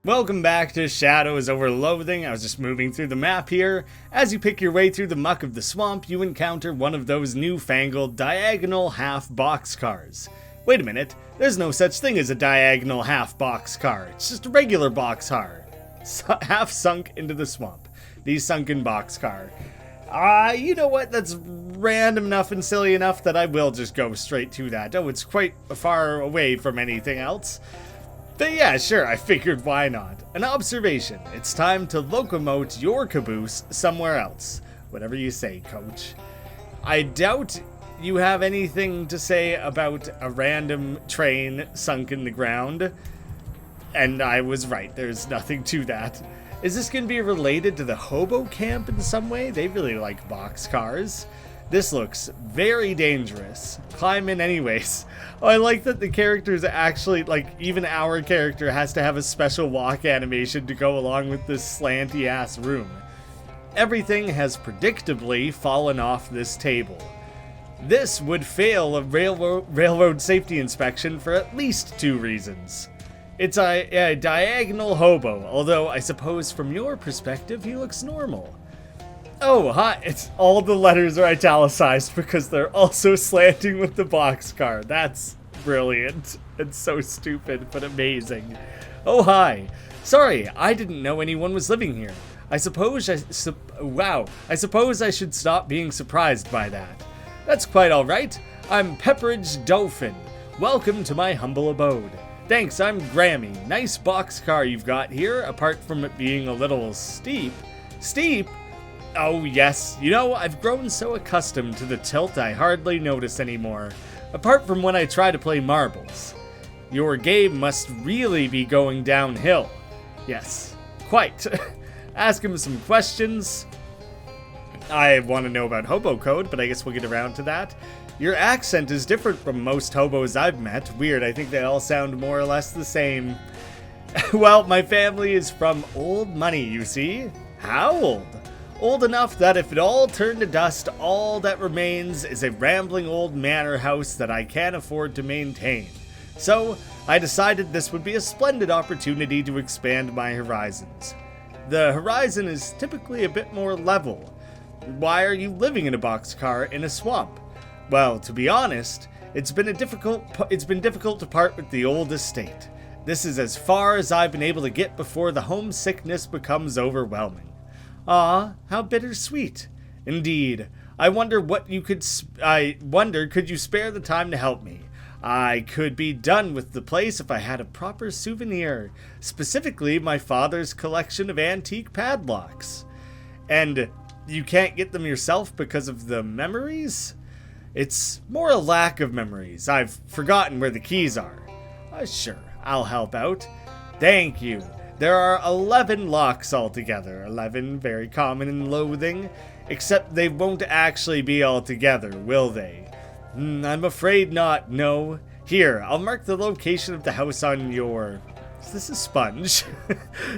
Welcome back to Shadows Over Loathing. I was just moving through the map here. As you pick your way through the muck of the swamp, you encounter one of those newfangled diagonal half boxcars. Wait a minute, there's no such thing as a diagonal half boxcar. It's just a regular boxcar, half sunk into the swamp. The sunken boxcar. You know what? That's random enough and silly enough that I will just go straight to that. Oh, it's quite far away from anything else. But yeah, sure, I figured why not. An observation. It's time to locomote your caboose somewhere else. Whatever you say, coach. I doubt you have anything to say about a random train sunk in the ground. And I was right, there's nothing to that. Is this going to be related to the hobo camp in some way? They really like boxcars. This looks very dangerous. Climb in anyways. Oh, I like that the characters actually, like, even our character has to have a special walk animation to go along with this slanty ass room. Everything has predictably fallen off this table. This would fail a railroad safety inspection for at least 2 reasons. It's a diagonal hobo, although I suppose from your perspective he looks normal. Oh, hi, it's all the letters are italicized because they're also slanting with the boxcar. That's brilliant. It's so stupid, but amazing. Oh, hi. Sorry, I didn't know anyone was living here. I suppose I should stop being surprised by that. That's quite all right. I'm Pepperidge Dolphin. Welcome to my humble abode. Thanks, I'm Grammy. Nice boxcar you've got here, apart from it being a little steep. Steep? Oh yes, you know, I've grown so accustomed to the tilt I hardly notice anymore, apart from when I try to play marbles. Your game must really be going downhill. Yes, quite. Ask him some questions. I want to know about hobo code, but I guess we'll get around to that. Your accent is different from most hobos I've met. Weird, I think they all sound more or less the same. Well, my family is from old money, you see. How old? Old enough that if it all turned to dust, all that remains is a rambling old manor house that I can't afford to maintain. So, I decided this would be a splendid opportunity to expand my horizons. The horizon is typically a bit more level. Why are you living in a boxcar in a swamp? Well, to be honest, it's been difficult to part with the old estate. This is as far as I've been able to get before the homesickness becomes overwhelming. Ah, how bittersweet. Indeed. I wonder could you spare the time to help me? I could be done with the place if I had a proper souvenir, specifically my father's collection of antique padlocks. And you can't get them yourself because of the memories? It's more a lack of memories. I've forgotten where the keys are. Sure, I'll help out. Thank you. There are 11 locks altogether. 11, very common in Loathing. Except they won't actually be all together, will they? I'm afraid not, no. Here, I'll mark the location of the house on your... Is this a sponge?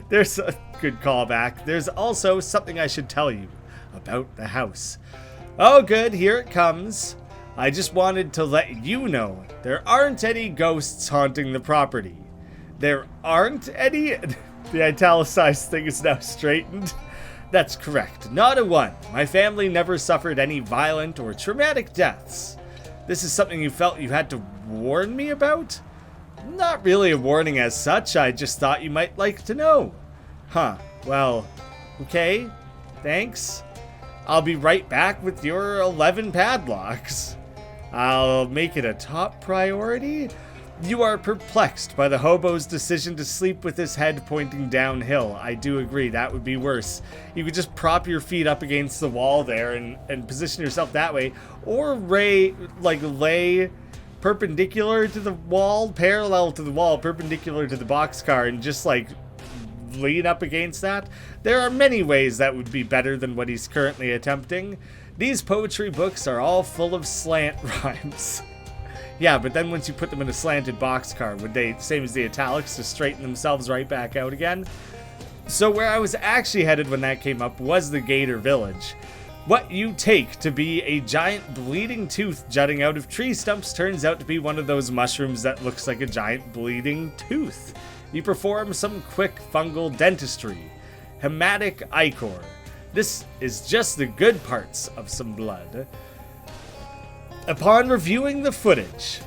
There's a good callback. There's also something I should tell you about the house. Oh good, here it comes. I just wanted to let you know there aren't any ghosts haunting the property. There aren't any? The italicized thing is now straightened. That's correct, not a one. My family never suffered any violent or traumatic deaths. This is something you felt you had to warn me about? Not really a warning as such, I just thought you might like to know. Huh, well, okay, thanks. I'll be right back with your 11 padlocks. I'll make it a top priority. You are perplexed by the hobo's decision to sleep with his head pointing downhill. I do agree, that would be worse. You could just prop your feet up against the wall there and position yourself that way. Or lay perpendicular to the wall, parallel to the wall, perpendicular to the boxcar, and just like lean up against that. There are many ways that would be better than what he's currently attempting. These poetry books are all full of slant rhymes. Yeah, but then once you put them in a slanted boxcar, would they, same as the italics, just straighten themselves right back out again? So where I was actually headed when that came up was the Gator Village. What you take to be a giant bleeding tooth jutting out of tree stumps turns out to be one of those mushrooms that looks like a giant bleeding tooth. You perform some quick fungal dentistry. Hematic ichor. This is just the good parts of some blood. Upon reviewing the footage,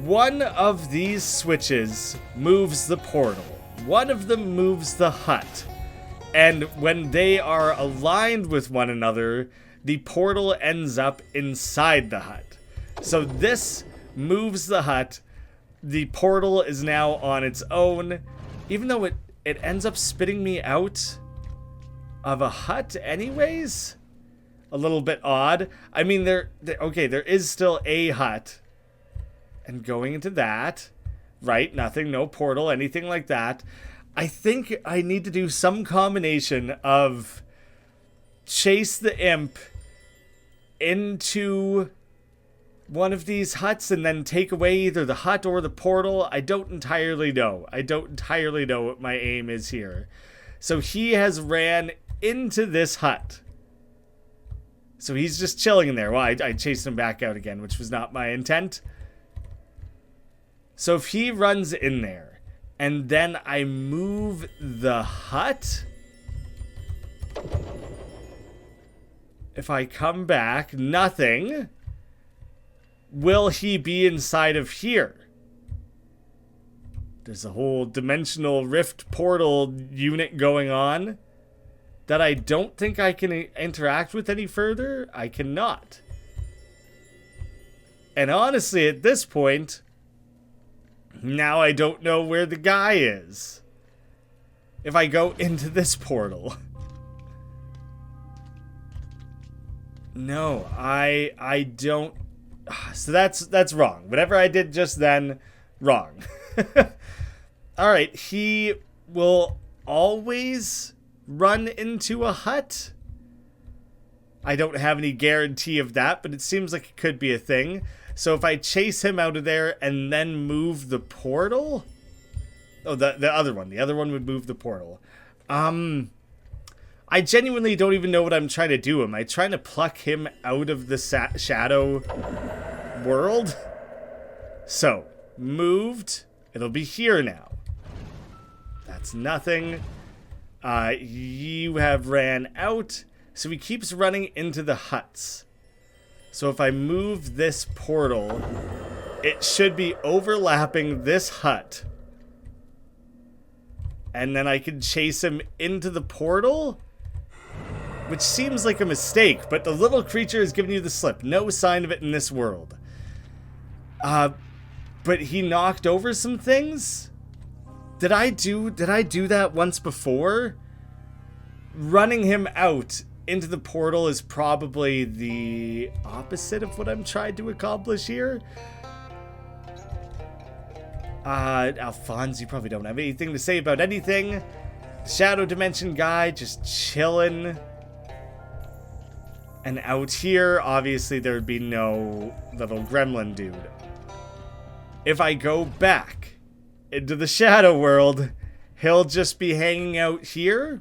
one of these switches moves the portal. One of them moves the hut. And when they are aligned with one another, the portal ends up inside the hut. So this moves the hut. The portal is now on its own. Even though it ends up spitting me out of a hut anyways? A little bit odd. I mean, there is still a hut. And going into that, right? Nothing, no portal, anything like that. I think I need to do some combination of chase the imp into one of these huts and then take away either the hut or the portal. I don't entirely know. I don't entirely know what my aim is here. So he has ran into this hut. So he's just chilling in there. Well, I chased him back out again, which was not my intent. So if he runs in there, and then I move the hut, if I come back, nothing, will he be inside of here? There's a whole dimensional rift portal unit going on that I don't think I can interact with any further. I cannot. And honestly, at this point, now I don't know where the guy is. If I go into this portal. No, I don't. So that's wrong. Whatever I did just then, wrong. Alright, he will always run into a hut. I don't have any guarantee of that, but it seems like it could be a thing. So if I chase him out of there and then move the portal... Oh, the other one. The other one would move the portal. I genuinely don't even know what I'm trying to do. Am I trying to pluck him out of the shadow world? So, moved. It'll be here now. That's nothing. You have ran out. So he keeps running into the huts. So if I move this portal, it should be overlapping this hut. And then I can chase him into the portal, which seems like a mistake, but the little creature is giving you the slip. No sign of it in this world. But he knocked over some things? Did I do that once before? Running him out into the portal is probably the opposite of what I'm trying to accomplish here. Alphonse, you probably don't have anything to say about anything. Shadow Dimension guy just chilling. And out here, obviously there would be no little gremlin dude. If I go back into the shadow world, he'll just be hanging out here.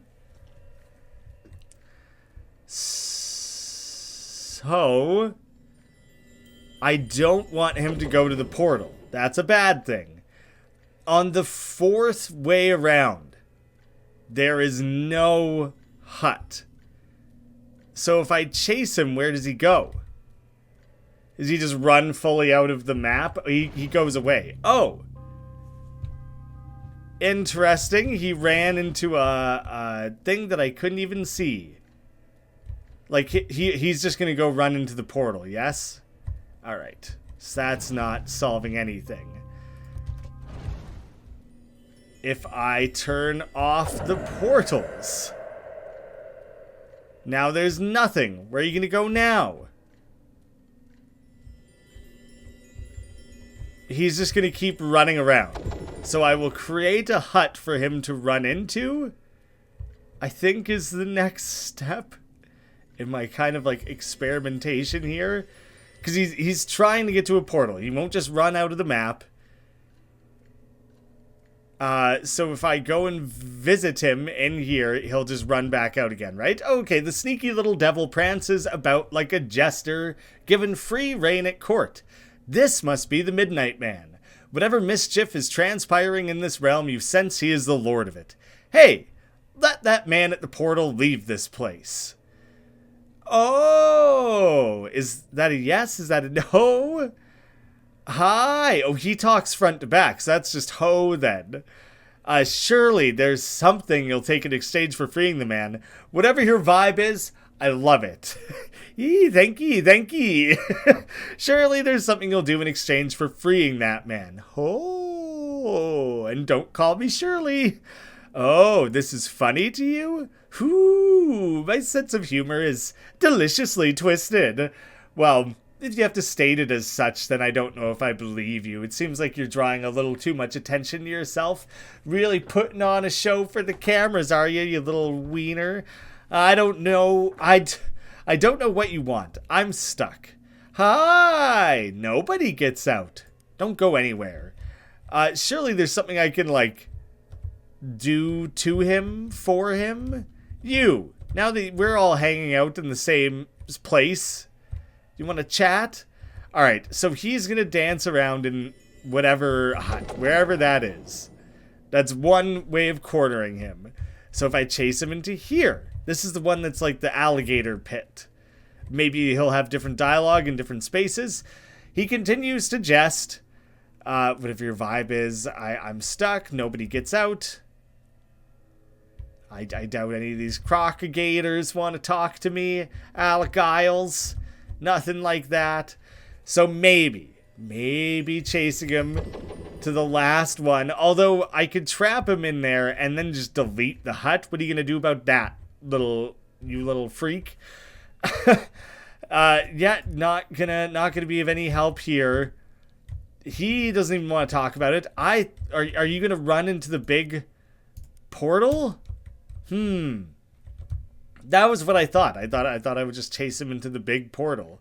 So, I don't want him to go to the portal. That's a bad thing. On the fourth way around, there is no hut. So if I chase him, where does he go? Does he just run fully out of the map? He goes away. Oh! Interesting. He ran into a thing that I couldn't even see. Like, he's just going to go run into the portal, yes? Alright. So that's not solving anything. If I turn off the portals... Now there's nothing. Where are you going to go now? He's just going to keep running around. So I will create a hut for him to run into. I think is the next step in my kind of like experimentation here. Because he's trying to get to a portal. He won't just run out of the map. So if I go and visit him in here, he'll just run back out again, right? Okay, the sneaky little devil prances about like a jester, given free rein at court. This must be the Midnight Man. Whatever mischief is transpiring in this realm, you sense he is the lord of it. Hey, let that man at the portal leave this place. Oh, is that a yes? Is that a no? Hi. Oh, he talks front to back, so that's just ho then. Surely there's something you'll take in exchange for freeing the man. Whatever your vibe is, I love it. Thank ye. Surely there's something you'll do in exchange for freeing that man. Oh, and don't call me Shirley. Oh, this is funny to you? Whoo, my sense of humor is deliciously twisted. Well, if you have to state it as such, then I don't know if I believe you. It seems like you're drawing a little too much attention to yourself. Really putting on a show for the cameras, are you, you little wiener? I don't know. I don't know what you want. I'm stuck. Hi! Nobody gets out. Don't go anywhere. Surely there's something I can, like, do to him, for him? You! Now that we're all hanging out in the same place, you want to chat? Alright, so he's going to dance around in whatever hut, wherever that is. That's one way of cornering him. So if I chase him into here, this is the one that's like the alligator pit. Maybe he'll have different dialogue in different spaces. He continues to jest. Whatever your vibe is, I'm stuck, nobody gets out. I doubt any of these croc-gators want to talk to me. Alec Giles. Nothing like that. So maybe chasing him to the last one. Although I could trap him in there and then just delete the hut. What are you going to do about that, you little freak? Yeah, not gonna be of any help here. He doesn't even want to talk about it. Are you going to run into the big portal? That was what I thought. I thought I would just chase him into the big portal.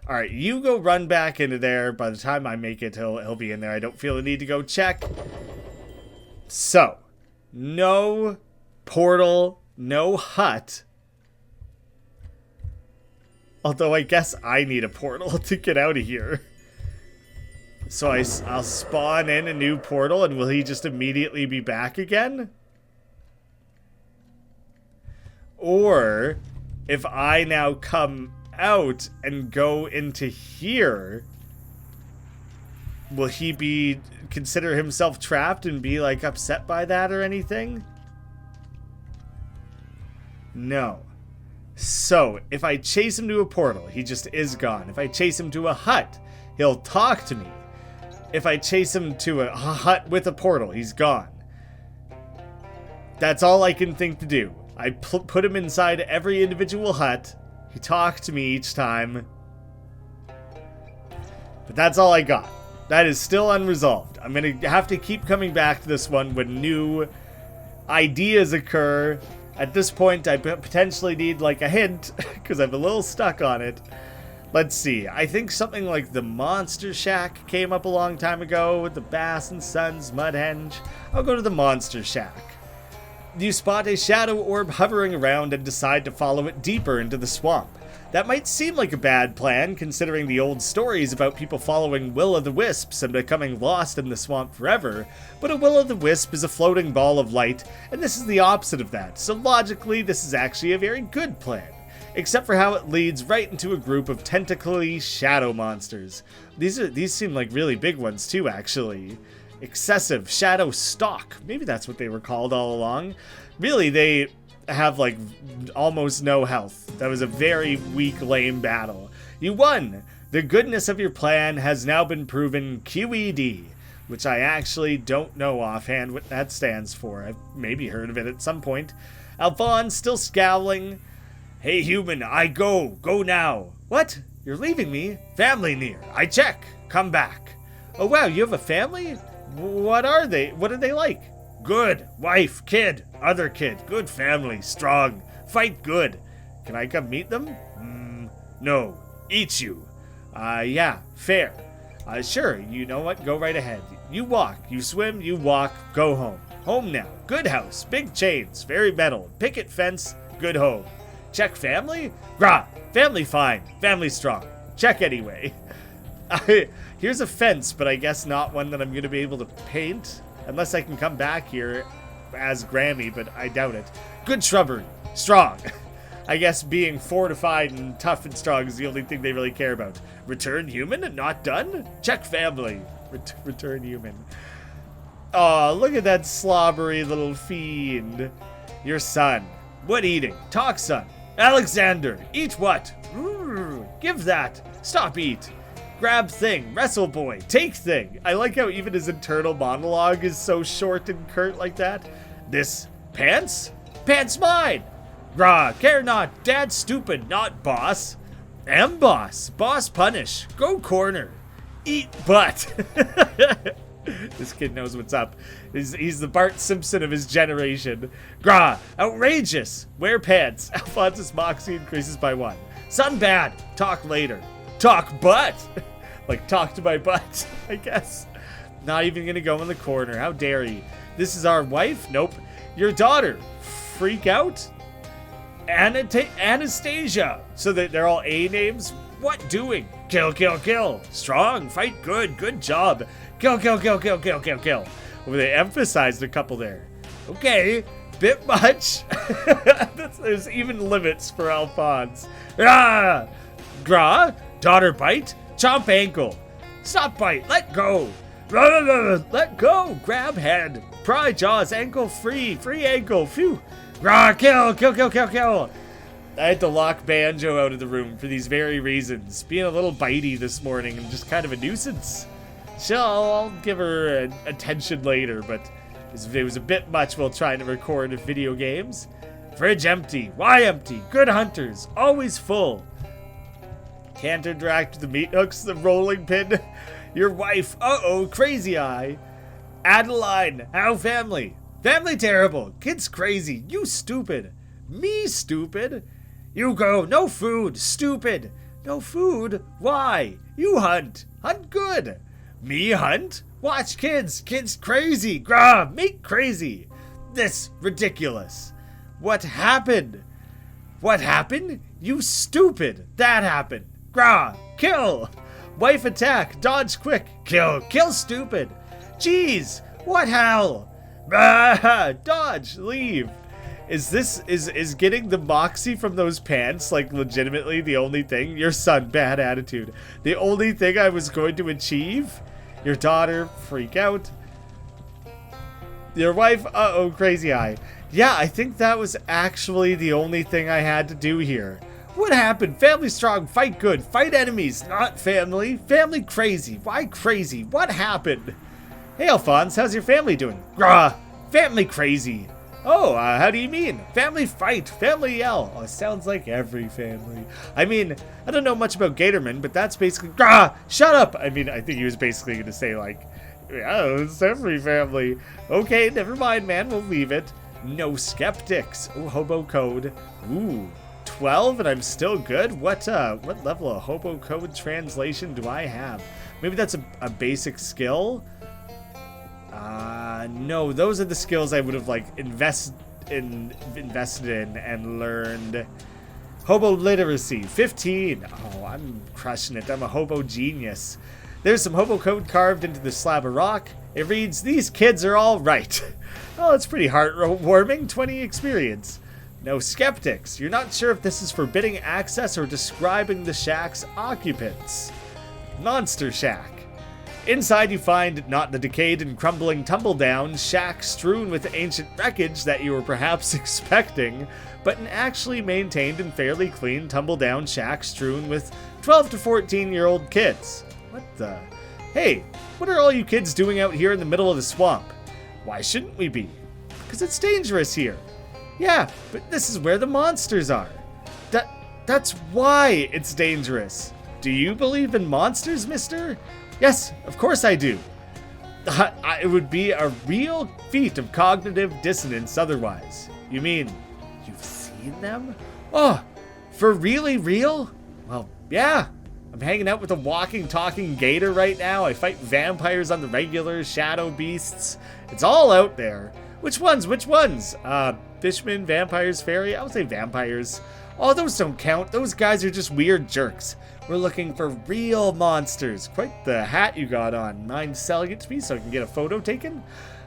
All right, you go run back into there. By the time I make it, he'll be in there. I don't feel the need to go check. So, no portal, no hut. Although I guess I need a portal to get out of here. So I'll spawn in a new portal, and will he just immediately be back again? Or, if I now come out and go into here, will he consider himself trapped and be, like, upset by that or anything? No. So, if I chase him to a portal, he just is gone. If I chase him to a hut, he'll talk to me. If I chase him to a hut with a portal, he's gone. That's all I can think to do. I put him inside every individual hut. He talked to me each time. But that's all I got. That is still unresolved. I'm going to have to keep coming back to this one when new ideas occur. At this point, I potentially need like a hint because I'm a little stuck on it. Let's see. I think something like the Monster Shack came up a long time ago with the Bass and Sons Mudhenge. I'll go to the Monster Shack. You spot a shadow orb hovering around and decide to follow it deeper into the swamp. That might seem like a bad plan, considering the old stories about people following will-o'-the-wisps and becoming lost in the swamp forever, but a will-o'-the-wisp is a floating ball of light, and this is the opposite of that, so logically this is actually a very good plan. Except for how it leads right into a group of tentacly shadow monsters. These seem like really big ones too, actually. Excessive shadow stalk. Maybe that's what they were called all along. Really, they have like almost no health. That was a very weak, lame battle. You won! The goodness of your plan has now been proven QED, which I actually don't know offhand what that stands for. I've maybe heard of it at some point. Alphonse, still scowling. Hey human, I go now. What? You're leaving me? Family near. I check. Come back. Oh wow, you have a family? What are they? What are they like? Good. Wife, kid, other kid. Good family. Strong. Fight good. Can I come meet them? No. Eat you. Yeah, fair. Sure, you know what? Go right ahead. You walk, you swim, you walk, go home. Home now. Good house, big chains, very metal, picket fence, good home. Check family? Grah, family fine, family strong. Check anyway. Here's a fence, but I guess not one that I'm going to be able to paint. Unless I can come back here as Grammy, but I doubt it. Good shrubbery. Strong. I guess being fortified and tough and strong is the only thing they really care about. Return human and not done? Check family. Return human. Oh, look at that slobbery little fiend. Your son. What eating? Talk, son. Alexander. Eat what? Give that. Stop eat. Grab thing. Wrestle boy. Take thing. I like how even his internal monologue is so short and curt like that. This. Pants? Pants mine. Grah, care not. Dad stupid, not boss. Am boss. Boss punish. Go corner. Eat butt. This kid knows what's up. He's the Bart Simpson of his generation. Grah, outrageous. Wear pants. Alphonse's moxie increases by 1. Son bad. Talk later. Talk butt. Like talk to my butt, I guess. Not even gonna go in the corner. How dare you? This is our wife? Nope. Your daughter. Freak out? Anastasia. So that they're all A names? What doing? Kill, kill, kill. Strong. Fight good. Good job. Kill, kill, kill, kill, kill, kill, kill. Well, they emphasized a couple there. Okay. Bit much. There's even limits for Alphonse. Ah! Grah. Daughter bite. Chomp ankle. Stop bite. Let go. Let go. Grab head. Pry jaws. Ankle free. Free ankle. Phew. Grah, kill, kill, kill, kill, kill. I had to lock Banjo out of the room for these very reasons. Being a little bitey this morning and just kind of a nuisance. I'll give her attention later, but it was a bit much while trying to record video games. Fridge empty. Why empty? Good hunters. Always full. Can't interact with the meat hooks, the rolling pin. Your wife. Uh-oh, crazy eye. Adeline. How family? Family terrible. Kids crazy. You stupid. Me stupid. You go. No food. Stupid. No food? Why? You hunt. Hunt good. Me hunt? Watch kids. Kids crazy. Grah. Make crazy. This ridiculous. What happened? What happened? You stupid. That happened. Grah. Kill. Wife attack. Dodge quick. Kill. Kill stupid. Jeez. What hell? Dodge, leave. Is getting the moxie from those pants like legitimately the only thing? Your son, bad attitude. The only thing I was going to achieve? Your daughter, freak out. Your wife, uh-oh, crazy eye. Yeah, I think that was actually the only thing I had to do here. What happened? Family strong, fight good, fight enemies, not family. Family crazy. Why crazy? What happened? Hey, Alphonse, how's your family doing? Grah, family crazy. Oh, how do you mean? Family fight, family yell. Oh, it sounds like every family. I mean, I don't know much about Gatorman, but that's basically, grah, shut up. I mean, I think he was basically going to say like, yeah, it's every family. Okay, never mind, man, we'll leave it. No skeptics. Oh, hobo code. Ooh, 12 and I'm still good? What level of hobo code translation do I have? Maybe that's a basic skill? No, those are the skills I would have like invested in and learned. Hobo literacy, 15. Oh, I'm crushing it. I'm a hobo genius. There's some hobo code carved into the slab of rock. It reads, these kids are all right. Oh, it's pretty heartwarming. 20 experience. No skeptics. You're not sure if this is forbidding access or describing the shack's occupants. Monster Shack. Inside you find not the decayed and crumbling tumble-down shack strewn with ancient wreckage that you were perhaps expecting, but an actually maintained and fairly clean tumble-down shack strewn with 12 to 14-year-old kids. What the? Hey, what are all you kids doing out here in the middle of the swamp? Why shouldn't we be? Because it's dangerous here. Yeah, but this is where the monsters are. That's why it's dangerous. Do you believe in monsters, mister? Yes, of course I do. It would be a real feat of cognitive dissonance otherwise. You mean, you've seen them? Oh, for really real? Well, yeah. I'm hanging out with a walking, talking gator right now. I fight vampires on the regular, shadow beasts. It's all out there. Which ones? Which ones? Fishmen, vampires, fairy? I would say vampires. Oh, those don't count. Those guys are just weird jerks. We're looking for real monsters. Quite the hat you got on. Mind selling it to me so I can get a photo taken?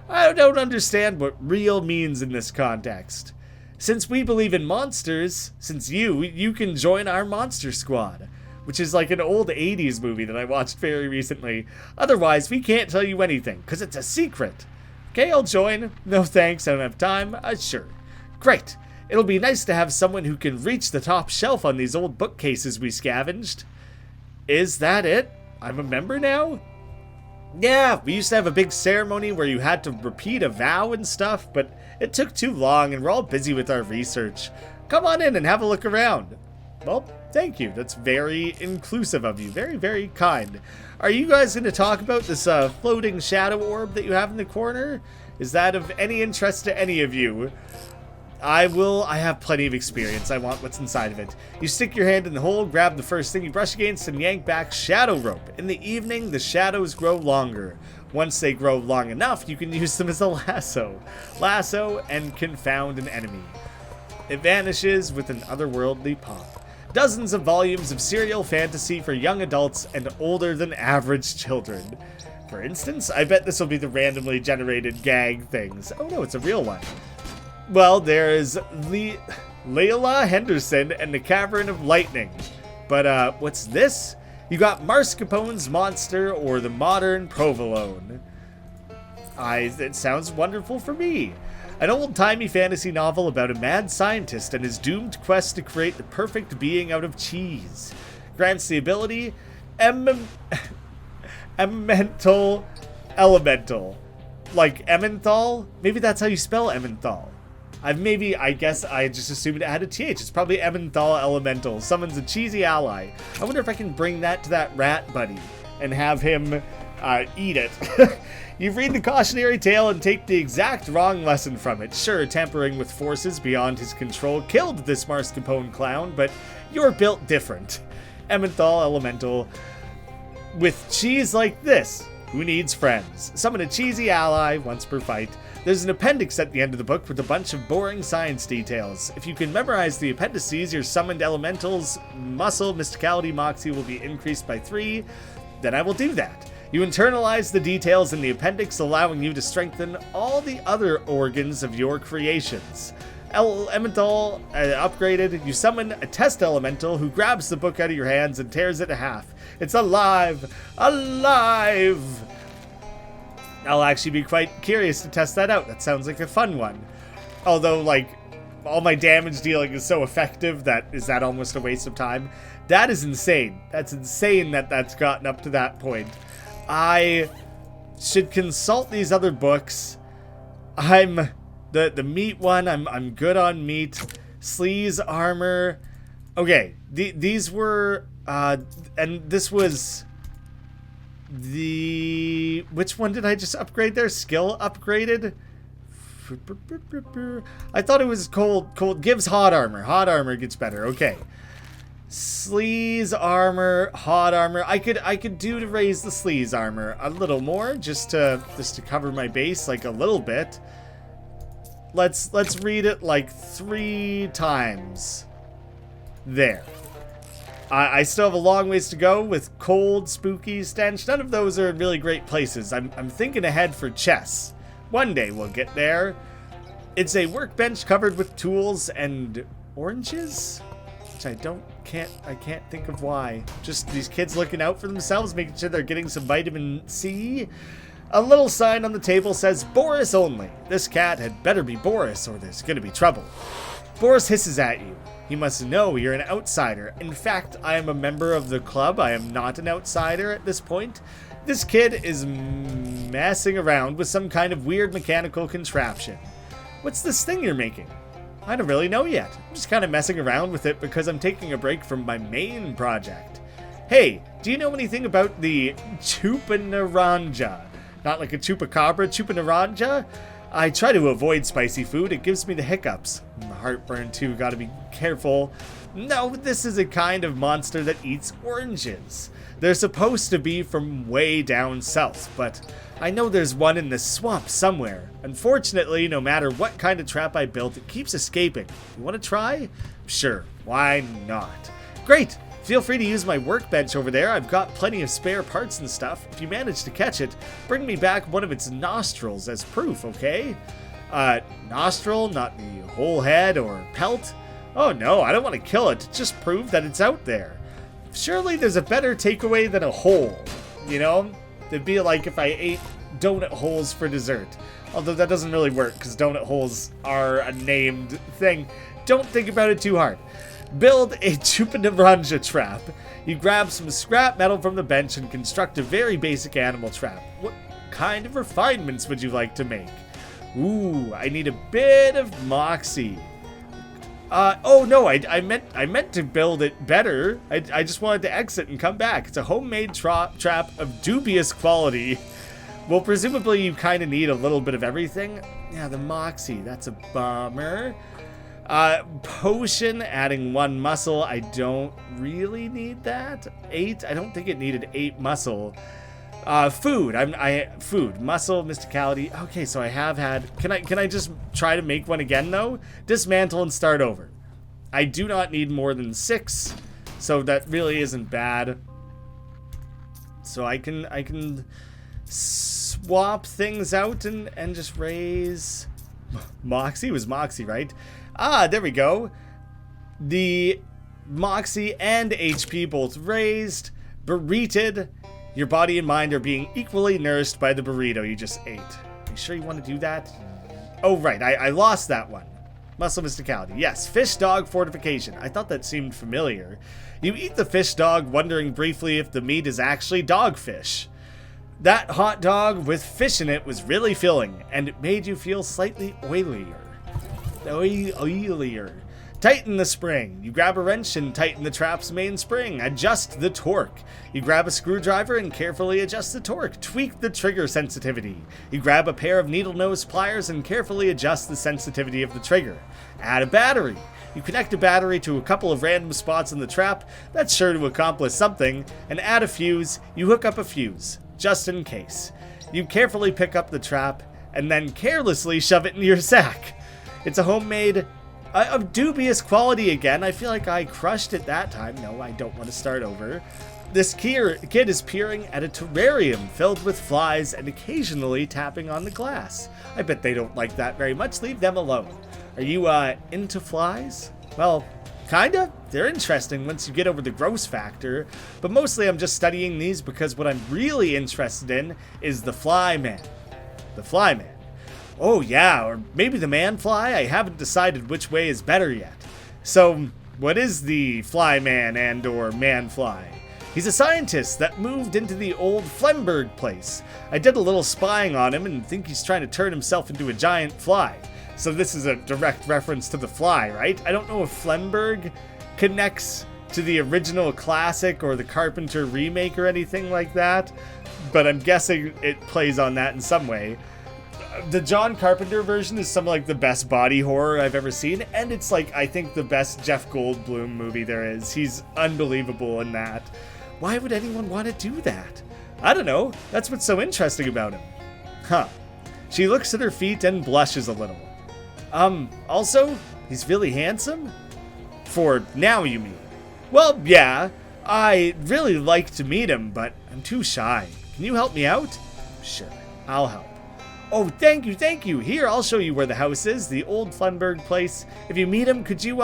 I don't understand what real means in this context. Since we believe in monsters, since you can join our monster squad, which is like an old 80s movie that I watched very recently. Otherwise, we can't tell you anything, because it's a secret. Okay, I'll join. No thanks, I don't have time. Sure. Great. It'll be nice to have someone who can reach the top shelf on these old bookcases we scavenged. Is that it? I'm a member now? Yeah, we used to have a big ceremony where you had to repeat a vow and stuff, but it took too long and we're all busy with our research. Come on in and have a look around. Well, thank you. That's very inclusive of you. Very, very kind. Are you guys going to talk about this floating shadow orb that you have in the corner? Is that of any interest to any of you? I have plenty of experience. I want what's inside of it. You stick your hand in the hole, grab the first thing you brush against, and yank back shadow rope. In the evening, the shadows grow longer. Once they grow long enough, you can use them as a lasso. Lasso and confound an enemy. It vanishes with an otherworldly pop. Dozens of volumes of serial fantasy for young adults and older than average children. For instance, I bet this will be the randomly generated gag things. Oh no, it's a real one. Well, there's Layla Henderson and the Cavern of Lightning. But what's this? You got Mascarpone's Monster or the Modern Provolone. It sounds wonderful for me. An old-timey fantasy novel about a mad scientist and his doomed quest to create the perfect being out of cheese. Grants the ability Elemental. Like Emmenthal? Maybe that's how you spell Emmenthal. I guess I just assumed it had a TH. It's probably Emmenthal Elemental. Summons a cheesy ally. I wonder if I can bring that to that rat buddy and have him eat it. You read the cautionary tale and take the exact wrong lesson from it. Sure, tampering with forces beyond his control killed this Mascarpone clown, but you're built different. Emmenthal Elemental. With cheese like this, who needs friends? Summon a cheesy ally once per fight. There's an appendix at the end of the book with a bunch of boring science details. If you can memorize the appendices, your summoned elementals, muscle, mysticality, moxie will be increased by 3. Then I will do that. You internalize the details in the appendix, allowing you to strengthen all the other organs of your creations. Elemental upgraded. You summon a test elemental who grabs the book out of your hands and tears it in half. It's alive! Alive! I'll actually be quite curious to test that out. That sounds like a fun one. Although, like, all my damage dealing is so effective is that almost a waste of time? That is insane. That's insane that that's gotten up to that point. I should consult these other books. I'm the meat one. I'm good on meat. Sleaze armor. Okay, these were and this was which one did I just upgrade there? Skill upgraded. I thought it was cold gives hot armor. Hot armor gets better. Okay. Sleaze armor, hot armor. I could do to raise the sleaze armor a little more just to cover my base like a little bit. Let's read it like 3 times. There. I still have a long ways to go with cold, spooky, stench. None of those are in really great places. I'm thinking ahead for chess. One day we'll get there. It's a workbench covered with tools and oranges, which I can't think of why. Just these kids looking out for themselves, making sure they're getting some vitamin C. A little sign on the table says, Boris only. This cat had better be Boris or there's gonna be trouble. Boris hisses at you. He must know you're an outsider. In fact, I am a member of the club. I am not an outsider at this point. This kid is messing around with some kind of weird mechanical contraption. What's this thing you're making? I don't really know yet. I'm just kind of messing around with it because I'm taking a break from my main project. Hey, do you know anything about the chupa-naranja? Not like a chupacabra, chupa-naranja? I try to avoid spicy food. It gives me the hiccups. heartburn too, gotta be careful. No, this is a kind of monster that eats oranges. They're supposed to be from way down south, but I know there's one in the swamp somewhere. Unfortunately, no matter what kind of trap I built, it keeps escaping. You want to try? Sure, why not? Great! Feel free to use my workbench over there. I've got plenty of spare parts and stuff. If you manage to catch it, bring me back one of its nostrils as proof, okay? Nostril, not the whole head or pelt? Oh no, I don't want to kill it. Just prove that it's out there. Surely there's a better takeaway than a hole, you know? It'd be like if I ate donut holes for dessert. Although that doesn't really work because donut holes are a named thing. Don't think about it too hard. Build a Chupanaranja trap. You grab some scrap metal from the bench and construct a very basic animal trap. What kind of refinements would you like to make? Ooh, I need a bit of moxie. Oh no, I meant to build it better. I just wanted to exit and come back. It's a homemade trap of dubious quality. Well, presumably you kind of need a little bit of everything. Yeah, the moxie, that's a bummer. Potion, adding 1 muscle. I don't really need that. 8, I don't think it needed 8 muscle. Food, food, muscle, mysticality. Okay, so I have had, can I just try to make one again though? Dismantle and start over. I do not need more than 6, so that really isn't bad. So I can swap things out and just raise Moxie. It was Moxie, right? Ah, there we go. The Moxie and HP both raised, burrited. Your body and mind are being equally nourished by the burrito you just ate. Are you sure you want to do that? Oh, right. I lost that one. Muscle mysticality. Yes, fish dog fortification. I thought that seemed familiar. You eat the fish dog, wondering briefly if the meat is actually dogfish. That hot dog with fish in it was really filling, and it made you feel slightly oilier. Oilier. Tighten the spring. You grab a wrench and tighten the trap's main spring. Adjust the torque. You grab a screwdriver and carefully adjust the torque. Tweak the trigger sensitivity. You grab a pair of needle nose pliers and carefully adjust the sensitivity of the trigger. Add a battery. You connect a battery to a couple of random spots in the trap. That's sure to accomplish something. And add a fuse. You hook up a fuse, just in case. You carefully pick up the trap and then carelessly shove it into your sack. It's a homemade of dubious quality again. I feel like I crushed it that time. No, I don't want to start over. This kid is peering at a terrarium filled with flies and occasionally tapping on the glass. I bet they don't like that very much. Leave them alone. Are you, into flies? Well, kinda. They're interesting once you get over the gross factor, but mostly I'm just studying these because what I'm really interested in is the fly man. The fly man. Oh yeah, or maybe the man fly? I haven't decided which way is better yet. So, what is the fly man and or man fly? He's a scientist that moved into the old Flemberg place. I did a little spying on him and think he's trying to turn himself into a giant fly. So this is a direct reference to The Fly, right? I don't know if Flemberg connects to the original classic or the Carpenter remake or anything like that, but I'm guessing it plays on that in some way. The John Carpenter version is some like the best body horror I've ever seen, and it's like, I think, the best Jeff Goldblum movie there is. He's unbelievable in that. Why would anyone want to do that? I don't know. That's what's so interesting about him. Huh. She looks at her feet and blushes a little. Also, he's really handsome? For now, you mean? Well, yeah. I'd really like to meet him, but I'm too shy. Can you help me out? Sure, I'll help. Oh, thank you. Here, I'll show you where the house is, the old Flemberg place. If you meet him, could you,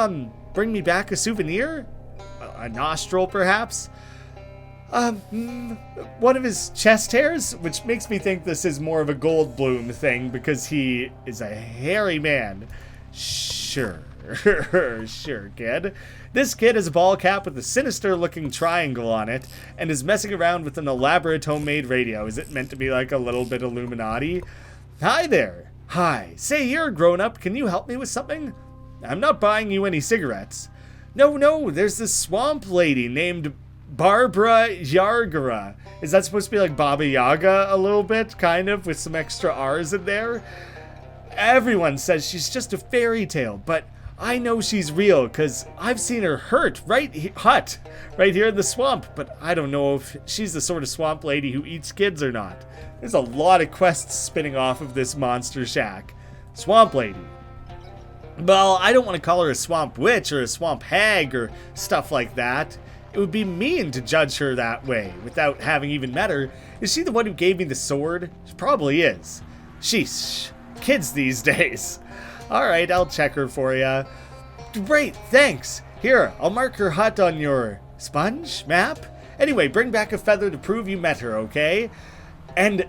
bring me back a souvenir? A nostril, perhaps? One of his chest hairs, which makes me think this is more of a Goldblum thing because he is a hairy man. Sure, kid. This kid has a ball cap with a sinister-looking triangle on it and is messing around with an elaborate homemade radio. Is it meant to be like a little bit Illuminati? Hi there. Hi. Say, you're a grown-up. Can you help me with something? I'm not buying you any cigarettes. No, there's this swamp lady named Barbara Yargara. Is that supposed to be like Baba Yaga a little bit, kind of, with some extra R's in there? Everyone says she's just a fairy tale, but I know she's real because I've seen her hut right here in the swamp, but I don't know if she's the sort of swamp lady who eats kids or not. There's a lot of quests spinning off of this monster shack. Swamp lady. Well, I don't want to call her a swamp witch or a swamp hag or stuff like that. It would be mean to judge her that way without having even met her. Is she the one who gave me the sword? She probably is. Sheesh. Kids these days. Alright, I'll check her for ya. Great, thanks. Here, I'll mark her hut on your sponge map. Anyway, bring back a feather to prove you met her, okay? And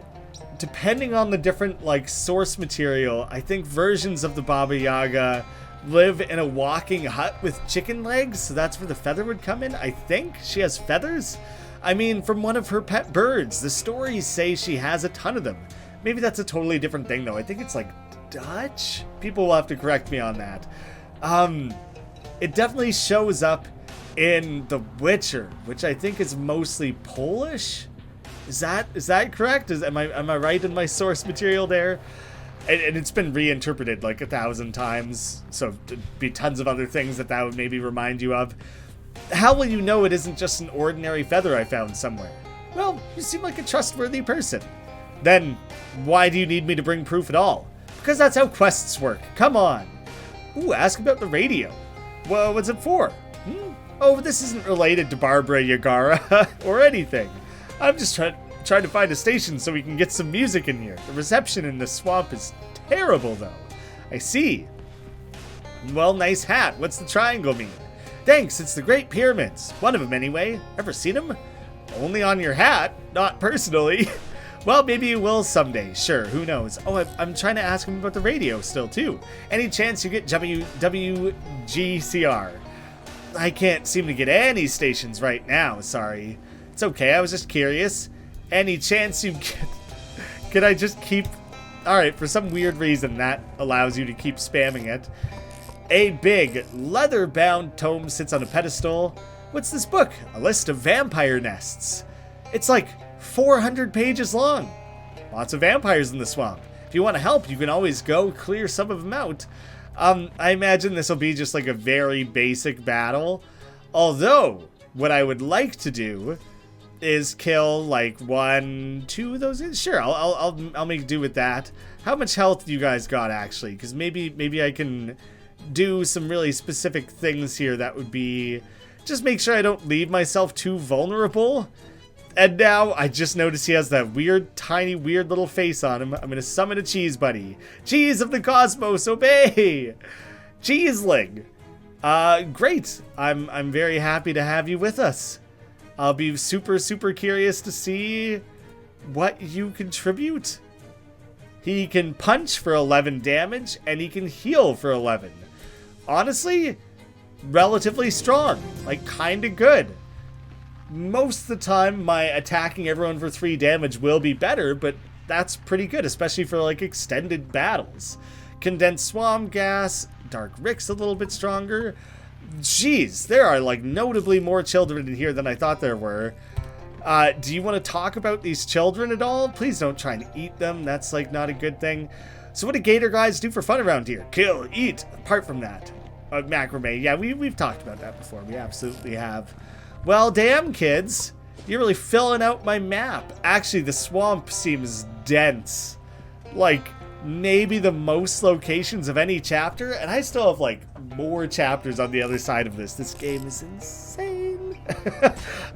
depending on the different, like, source material, I think versions of the Baba Yaga live in a walking hut with chicken legs, so that's where the feather would come in, I think. She has feathers? I mean, from one of her pet birds. The stories say she has a ton of them. Maybe that's a totally different thing, though. I think it's, like, Dutch? People will have to correct me on that. It definitely shows up in The Witcher, which I think is mostly Polish? Is that correct? Am I right in my source material there? And it's been reinterpreted like 1,000 times, so there'd be tons of other things that would maybe remind you of. How will you know it isn't just an ordinary feather I found somewhere? Well, you seem like a trustworthy person. Then, why do you need me to bring proof at all? Because that's how quests work. Come on. Ooh, ask about the radio. Well, what's it for? Oh, this isn't related to Barbara Yagara or anything. I'm just trying to find a station so we can get some music in here. The reception in this swamp is terrible, though. I see. Well, nice hat. What's the triangle mean? Thanks, it's the Great Pyramids. One of them, anyway. Ever seen them? Only on your hat, not personally. Well, maybe you will someday. Sure, who knows? Oh, I'm trying to ask him about the radio still, too. Any chance you get WGCR? I can't seem to get any stations right now, sorry. It's okay, I was just curious. Any chance you get... Can I just keep... Alright, for some weird reason, that allows you to keep spamming it. A big, leather-bound tome sits on a pedestal. What's this book? A list of vampire nests. It's like 400 pages long. Lots of vampires in the swamp. If you want to help, you can always go clear some of them out. I imagine this will be just like a very basic battle. Although, what I would like to do is kill like 1, 2 of those. Sure, I'll make do with that. How much health do you guys got actually? Because maybe I can do some really specific things here that would be just make sure I don't leave myself too vulnerable. And now I just noticed he has that weird, tiny, weird little face on him. I'm gonna summon a cheese buddy. Cheese of the cosmos, obey! Cheeseling. Great. I'm very happy to have you with us. I'll be super, super curious to see what you contribute. He can punch for 11 damage, and he can heal for 11. Honestly, relatively strong. Like, kinda good. Most of the time, my attacking everyone for 3 damage will be better, but that's pretty good, especially for, like, extended battles. Condensed swamp gas, Dark Rick's a little bit stronger. Jeez, there are, like, notably more children in here than I thought there were. Do you want to talk about these children at all? Please don't try and eat them. That's, like, not a good thing. So what do gator guys do for fun around here? Kill, eat, apart from that. Macrame, yeah, we've talked about that before. We absolutely have. Well, damn, kids. You're really filling out my map. Actually, the swamp seems dense. Like, maybe the most locations of any chapter, and I still have, like, more chapters on the other side of this. This game is insane.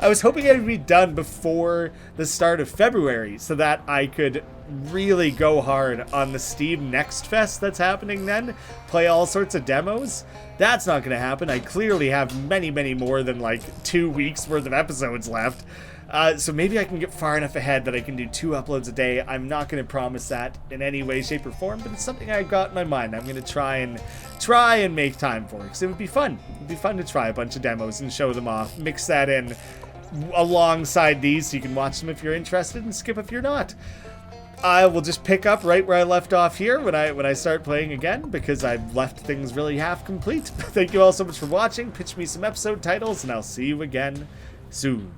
I was hoping it would be done before the start of February so that I could really go hard on the Steam Next Fest that's happening then, play all sorts of demos. That's not going to happen. I clearly have many, many more than like 2 weeks worth of episodes left. So maybe I can get far enough ahead that I can do 2 uploads a day. I'm not going to promise that in any way, shape, or form, but it's something I got in my mind. I'm going to try and make time for it, because it would be fun. It would be fun to try a bunch of demos and show them off. Mix that in alongside these so you can watch them if you're interested and skip if you're not. I will just pick up right where I left off here when I start playing again, because I've left things really half complete. Thank you all so much for watching. Pitch me some episode titles, and I'll see you again soon.